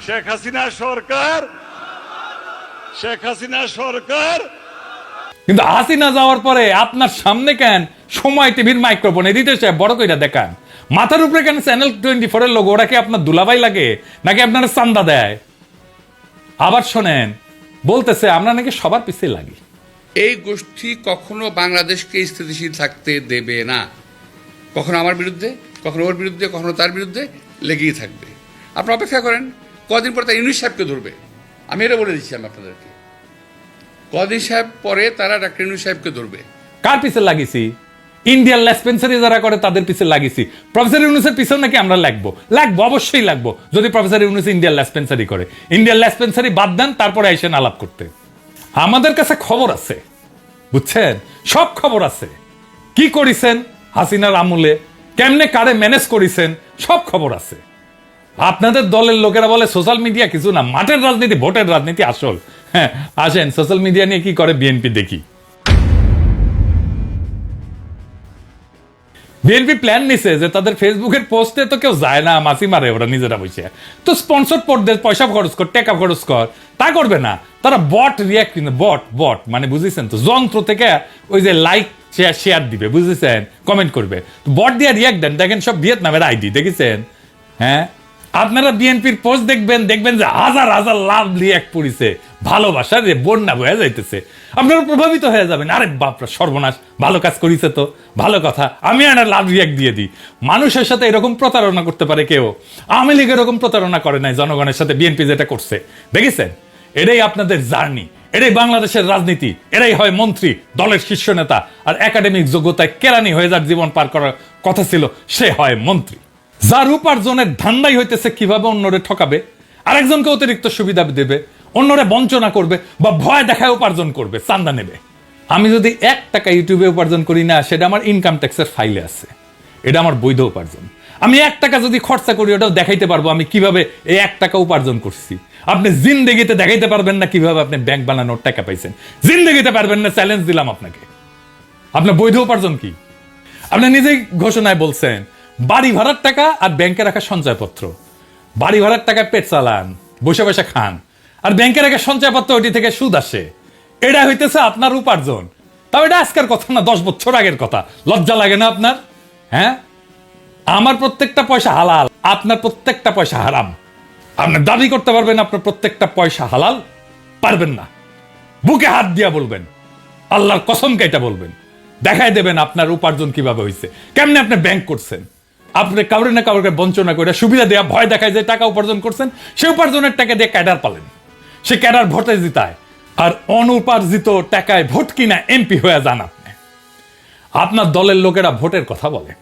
শেখ হাসিনা সরকার, শেখ হাসিনা সরকার। কিন্তু হাসিনা যাওয়ার পরে আপনার সামনে কেন সময় টিভির মাইক্রোফোন এডিটর সাহেব বড় কইরা দেখান, মাথার উপরে কেন চ্যানেল 24 এর লোগো? ওরা কি আপনার দুলাভাই লাগে নাকি আপনারা চান্দা দেয়? আবার শোনেন, বলতেছে আমরা নাকি সবার পিছিয়ে লাগি। এই গোষ্ঠী কখনো বাংলাদেশকে স্থিতিশীল থাকতে দেবে না, কখনো আমার বিরুদ্ধে, কখনো ওর বিরুদ্ধে, কখনো তার বিরুদ্ধে লেগেই থাকবে। আপনারা অপেক্ষা করেন, কদিন পরে তারা ইউনূস সাহেবকে ধরবে। আমি এটা বলে দিচ্ছি আমি আপনাদেরকে, কদিন সাহেব পরে তারা ডাক্তার ইউনূস সাহেবকে ধরবে। কার পিছে লাগিয়েছি? ইন্ডিয়ান লেসপেন্সারি যারা করে তাদের পিছে লাগিয়েছি। প্রফেসর ইউনূসের পিছেও নাকি আমরা লাগবো, অবশ্যই লাগবো, যদি প্রফেসর ইউনূস ইন্ডিয়ান লেসপেন্সারি করে। ইন্ডিয়ান লেসপেন্সারি বাদ দেন, তারপরে আইসেন আলাপ করতে। আমাদের কাছে খবর আছে, বুঝছেন, সব খবর আছে। কি করিছেন হাসিনার আমলে, কেমনে কারে ম্যানেজ করিছেন, সব খবর আছে। আপনাদের দলের লোকেরা বলে সোশ্যাল মিডিয়া কিছু না, মাঠের রাজনীতি, ভোটের রাজনীতি আসল। হ্যাঁ, আসেন সোশ্যাল মিডিয়া নিয়ে কি করে বিএনপি দেখি। বিএনপি প্ল্যান নিছে যে তাদের ফেসবুকের পোস্টে তো কেউ যায় না, মাসি মারে ওরা নিজেরা বসে, তো স্পন্সর পড়তে পয়সা খরচ কর, টাকা খরচ কর, তা করবে না তারা। বট রিয়াক্ট, বট মানে বুঝেছেন তো, যন্ত্র থেকে ওই যে লাইক শেয়ার দিবে, বুঝেছেন, কমেন্ট করবে, বট দিয়ে রিয়াক্ট দেন। দেখেন সব ভিয়েতনামের আইডি, দেখেছেন? হ্যাঁ, আপনারা বিএনপির পোস্ট দেখবেন যে হাজার হাজার লাভ রিয়াক্ট পড়িছে, ভালোবাসা রে বন্যা বয়ে যাইতেছে, আপনারা প্রভাবিত হয়ে যাবেন। আরে বাপরা সর্বনাশ, ভালো কাজ করিছে তো, ভালো কথা, আমি একটা লাভ রিয়াক্ট দিয়ে দিই। মানুষের সাথে এরকম প্রতারণা করতে পারে কেউ? আওয়ামী লীগ এরকম প্রতারণা করে নাই জনগণের সাথে, বিএনপি যেটা করছে, দেখেছেন? এটাই আপনাদের জার্নি, এটাই বাংলাদেশের রাজনীতি, এরাই হয় মন্ত্রী, দলের শীর্ষ নেতা, আর একাডেমিক যোগ্যতায় কেরানি হয়ে যার জীবন পার করার কথা ছিল, সে হয় মন্ত্রী। যার উপার্জনের ধান্দাই হইতেছে কিভাবে অন্যরে ঠকাবে, আরেকজনকে অতিরিক্ত সুবিধা দেবে, অন্যরে বঞ্চনা করবে, বা ভয় দেখায় উপার্জন করবে, চান্দা নেবে। আমি যদি 1 টাকা ইউটিউবে উপার্জন করি না, সেটা আমার ইনকাম ট্যাক্সের ফাইলে আছে, এটা আমার বৈধ উপার্জন। আমি 1 টাকা যদি খরচা করি, ওটাও দেখাইতে পারবো আমি কিভাবে এই 1 টাকা উপার্জন করছি। আপনি জিন্দেগিতে দেখাইতে পারবেন না কিভাবে আপনি ব্যাংক বানানোর টাকা পাইছেন, জিন্দেগিতে পারবেন না, চ্যালেঞ্জ দিলাম আপনাকে। আপনার বৈধ উপার্জন কি? আপনি নিজেই ঘোষণায় বলছেন বাড়ি ভাড়ার টাকা আর ব্যাংকে রাখা সঞ্চয়পত্র। বাড়ি ভাড়ার টাকা পেট চালান, বসে বসে খান, আর ব্যাংকে রাখা সঞ্চয়পত্র ওইটি থেকে সুদ আসে, এটা হইতেছে আপনার উপার্জন। তাও এটা আজকের কথা না, 10 বছর আগের কথা। লজ্জা লাগে না আপনার? হ্যাঁ, আমার প্রত্যেকটা পয়সা হালাল, আপনার প্রত্যেকটা পয়সা হারাম। আপনি দাবি করতে পারবেন আপনার প্রত্যেকটা পয়সা হালাল? পারবেন না। বুকে হাত দিয়া বলবেন, আল্লাহর কসম কেটে বলবেন, দেখাই দেবেন আপনার উপার্জন কিভাবে হয়েছে, কেমনে আপনি ব্যাংক করছেন। আপনি কাউরে না কাউকে বঞ্চনা করে সুবিধা দেয়া, ভয় দেখায় যে টাকা উপার্জন করছেন, সে উপার্জনের টাকা দিয়ে ক্যাডার পালেন, সে ক্যাডার ভোটে জিতায়, আর অনুপার্জিত টাকায় ভোট কিনা এমপি হয়ে যান আপনি। আপনার দলের লোকেরা ভোটের কথা বলে,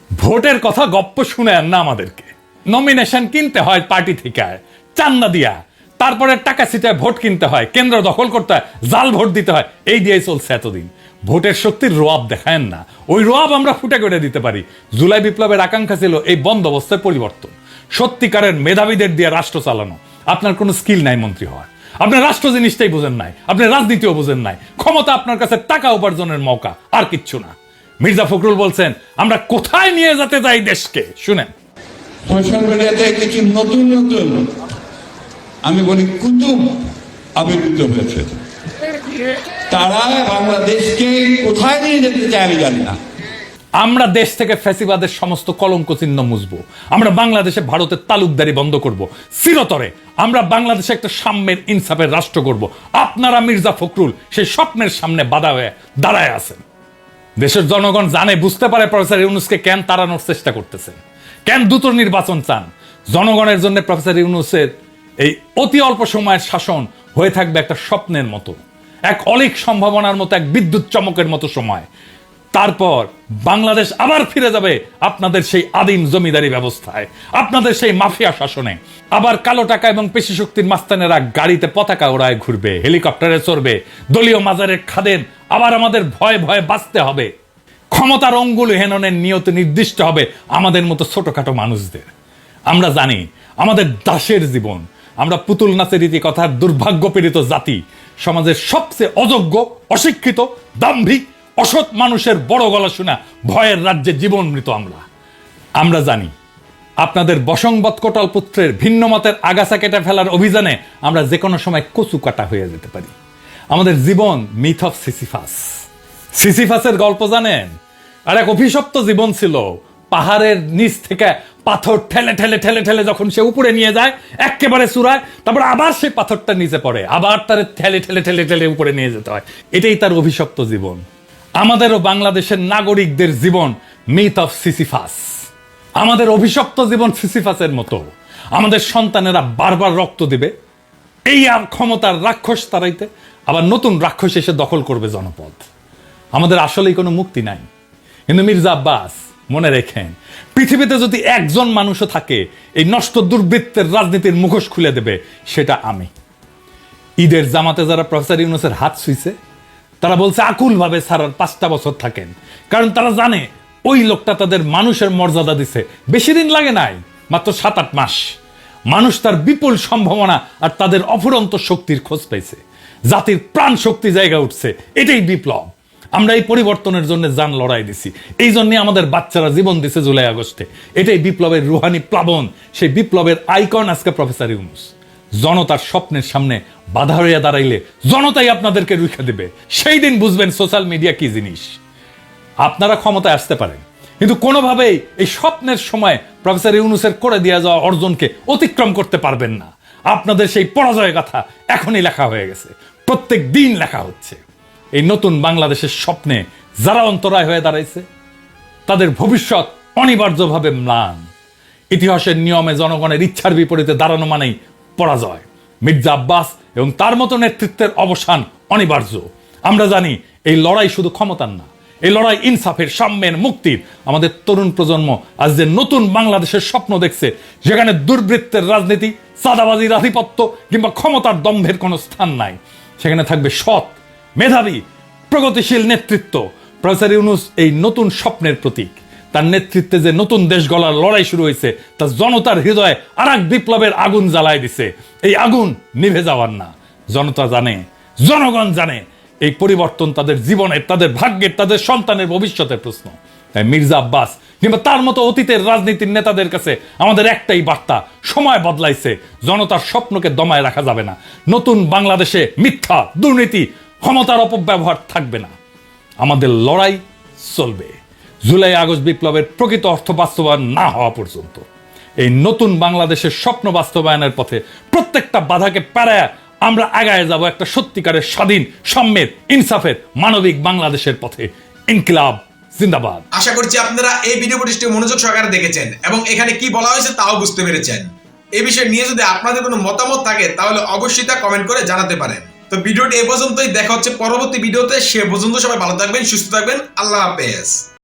ভোটের কথা গপ্প শুনেন না আমাদেরকে। নমিনেশন কিনতে হয় পার্টি থেকে, চান্দা দিয়া, তারপরে টাকা ছিটায় ভোট কিনতে হয়, কেন্দ্র দখল করতে হয়, জাল ভোট দিতে হয়, এই দিয়েই চলছে এতদিন। ভোটের শক্তির রোয়াব দেখায়েন না, ওই রোয়াব আমরা ফুটে করে দিতে পারি। জুলাই বিপ্লবের আকাঙ্ক্ষা ছিল এই বন্দোবস্তের পরিবর্তন, সত্যিকারের মেধাবীদের দিয়ে রাষ্ট্র চালানো। আপনার কোনো স্কিল নাই মন্ত্রী হওয়ার, আপনি রাষ্ট্র জিনিসটাই বোঝেন নাই, আপনি রাজনীতিও বোঝেন নাই। ক্ষমতা আপনার কাছে টাকা উপার্জনের মৌকা, আর কিচ্ছু না। মির্জা ফখরুল বলছেন আমরা কোথায় নিয়ে যেতে চাই দেশকে, শুনেন। সোশ্যাল মিডিয়াতে কিছু নতুন নতুন, আমি বলি কুতুব আবির্ভূত হয়েছে। তারা বাংলাদেশকে কোথায় নিয়ে যেতে চায় আমি জানি না। আমরা দেশ থেকে ফ্যাসিবাদের সমস্ত কলঙ্ক চিহ্ন মুছবো, আমরা বাংলাদেশে ভারতের তালুকদারি বন্ধ করব চিরতরে, আমরা বাংলাদেশে একটা সাম্যের ইনসাফের রাষ্ট্র করব। আপনারা মির্জা ফখরুল সেই স্বপ্নের সামনে বাধা হয়ে দাঁড়ায় আছেন। দেশের জনগণ জানে, বুঝতে পারে প্রফেসর ইউনূসকে কেন তাড়ানোর চেষ্টা করতেছেন, কেন দ্রুত নির্বাচন চান। জনগণের জন্য প্রফেসর ইউনূসের এই অতি অল্প সময়ের শাসন হয়ে থাকবে একটা স্বপ্নের মতো, এক অলিক সম্ভাবনার মতো, এক বিদ্যুৎ চমকের মতো সময়। তারপর বাংলাদেশ আবার ফিরে যাবে আপনাদের সেই আদিম জমিদারি ব্যবস্থায়, আপনাদের সেই মাফিয়া শাসনে। আবার কালো টাকা এবং পেশি শক্তির মাস্তানেরা গাড়িতে পতাকা ওড়ায় ঘুরবে, হেলিকপ্টারে চড়বে, দলীয় মাজারের খাদেম আবার আমাদের ভয়ে ভয়ে বাঁচতে হবে। ক্ষমতার অঙ্গুল হেননের নিয়ত নির্দিষ্ট হবে আমাদের মতো ছোটখাটো মানুষদের। আমরা জানি আমাদের দাসের জীবন, আমরা পুতুল নাচের রীতি কথার দুর্ভাগ্যপীড়িত জাতি, সমাজের সবচেয়ে অযোগ্য, অশিক্ষিত, দাম্ভিক, অসৎ মানুষের বড় গলা শোনা ভয়ের রাজ্যে জীবন মৃত আমরা জানি আপনাদের বসংবৎ কোটাল পুত্রের ভিন্ন মতের আগাছা কেটে ফেলার অভিযানে আমরা যে কোনো সময় কচু কাটা হয়ে যেতে পারি। আমাদের জীবন মিথ অফ সিসিফাস। সিসিফাসের গল্প জানেন? আর এক অভিশপ্ত জীবন ছিল, পাহাড়ের নিচ থেকে পাথর ঠেলে ঠেলে ঠেলে ঠেলে যখন সে উপরে নিয়ে যায় একেবারে চূড়ায়, তারপর আবার সেই পাথরটা নিচে পড়ে, আবার তার ঠেলে ঠেলে ঠেলে ঠেলে উপরে নিয়ে যেতে হয়। এটাই তার অভিশপ্ত জীবন। আমাদেরও বাংলাদেশের নাগরিকদের জীবন মিথ অফ সিসিফাস। আমাদের অভিশপ্ত জীবন সিসিফাসের মতো। আমাদের সন্তানেরা বারবার রক্ত দিবে এই আর ক্ষমতার রাক্ষস তাড়াইতে, আবার নতুন রাক্ষস এসে দখল করবে জনপদ। আমাদের আসলেই কোনো মুক্তি নাই। কিন্তু মির্জা আব্বাস মনে রেখেন, পৃথিবীতে যদি একজন মানুষও থাকে এই নষ্ট দুর্বৃত্তের রাজনীতির মুখোশ খুলে দেবে, সেটা আমি। ঈদের জামাতে যারা প্রফেসর ইউনূসের হাত ছুঁইছে, তারা বলছে আকুলভাবে ছাড়ার 5টা বছর থাকেন, কারণ তারা জানে ওই লোকটা তাদের মানুষের মর্যাদা দিছে। বেশি দিন লাগে নাই, মাত্র 7-8 মাস। মানুষ তার বিপুল সম্ভাবনা আর তাদের অফুরন্ত শক্তির খোঁজ পেয়েছে। জাতির প্রাণ শক্তি জায়গা উঠছে, এটাই বিপ্লব। আমরা এই পরিবর্তনের জন্য জান লড়াই দিছি, এই জন্য আমাদের বাচ্চারা জীবন দিছে জুলাই আগস্টে। এটাই বিপ্লবের রুহানি প্লাবন, সেই বিপ্লবের আইকন আজকে প্রফেসর ইউনূস। জনতার স্বপ্নের সামনে বাধা হইয়া দাঁড়াইলে জনতাই আপনাদেরকে রুখে দেবে। সেই দিন বুঝবেন সোশ্যাল মিডিয়া কি জিনিস। আপনারা ক্ষমতায় আসতে পারেন, কিন্তু কোনোভাবেই এই স্বপ্নের সময় প্রফেসর ইউনূসের করে দেওয়া যাওয়া অর্জনকে অতিক্রম করতে পারবেন না। আপনাদের সেই পরাজয় গাথা এখনই লেখা হয়ে গেছে, প্রত্যেক দিন লেখা হচ্ছে। এই নতুন বাংলাদেশের স্বপ্নে যারা অন্তরায় হয়ে দাঁড়াইছে, তাদের ভবিষ্যৎ অনিবার্যভাবে ম্লান। ইতিহাসের নিয়মে জনগণের ইচ্ছার বিপরীতে দাঁড়ানো মানেই পরাজয়। মির্জা আব্বাস এবং তার মতো নেতৃত্বের অবসান অনিবার্য। আমরা জানি এই লড়াই শুধু ক্ষমতার না, এই লড়াই ইনসাফের, সাম্যের, মুক্তির। আমাদের তরুণ প্রজন্ম আজ যে নতুন বাংলাদেশের স্বপ্ন দেখছে, যেখানে দুর্বৃত্তের রাজনীতি, চাঁদাবাজির আধিপত্য কিংবা ক্ষমতার দম্ভের কোনো স্থান নাই, সেখানে থাকবে সৎ, মেধাবী, প্রগতিশীল নেতৃত্ব। প্রফেসর ইউনূস এই নতুন স্বপ্নের প্রতীক। তার নেতৃত্বে যে নতুন দেশ গড়ার লড়াই শুরু হয়েছে, তা জনতার হৃদয়ে আর এক বিপ্লবের আগুন জ্বালায় দিছে। এই আগুন নিভে যাওয়ার না। জনতা জানে, জনগণ জানে, এই পরিবর্তন তাদের জীবনের, তাদের ভাগ্যের, তাদের সন্তানের ভবিষ্যতের প্রশ্ন। তাই মির্জা আব্বাস কিংবা তার মতো অতীতের রাজনীতির নেতাদের কাছে আমাদের একটাই বার্তা: সময় বদলাইছে, জনতার স্বপ্নকে দমায় রাখা যাবে না। নতুন বাংলাদেশে মিথ্যা, দুর্নীতি, ক্ষমতার অপব্যবহার থাকবে না। আমাদের লড়াই চলবে জুলাই আগস্ট বিপ্লবের প্রকৃত অর্থ বাস্তবায়ন না হওয়া পর্যন্ত। এই নতুন বাংলাদেশের স্বপ্ন বাস্তবায়নের পথে প্রত্যেকটা বাধাকে পেরায় আমরা আগায় যাব একটা সত্যিকারের স্বাধীন, সাম্যের, ইনসাফের, মানবিক বাংলাদেশের পথে। ইনকিলাব জিন্দাবাদ। আশা করছি আপনারা এই ভিডিও ফুটেজটি মনোযোগ সহকারে দেখেছেন এবং এখানে কি বলা হয়েছে তাও বুঝতে পেরেছেন। এই বিষয় নিয়ে যদি আপনাদের কোনো মতামত থাকে তাহলে অবশ্যই তা কমেন্ট করে জানাতে পারেন। তো ভিডিওটি এ পর্যন্তই, দেখা হচ্ছে পরবর্তী ভিডিওতে। সে পর্যন্ত সবাই ভালো থাকবেন, সুস্থ থাকবেন। আল্লাহ হাফেজ।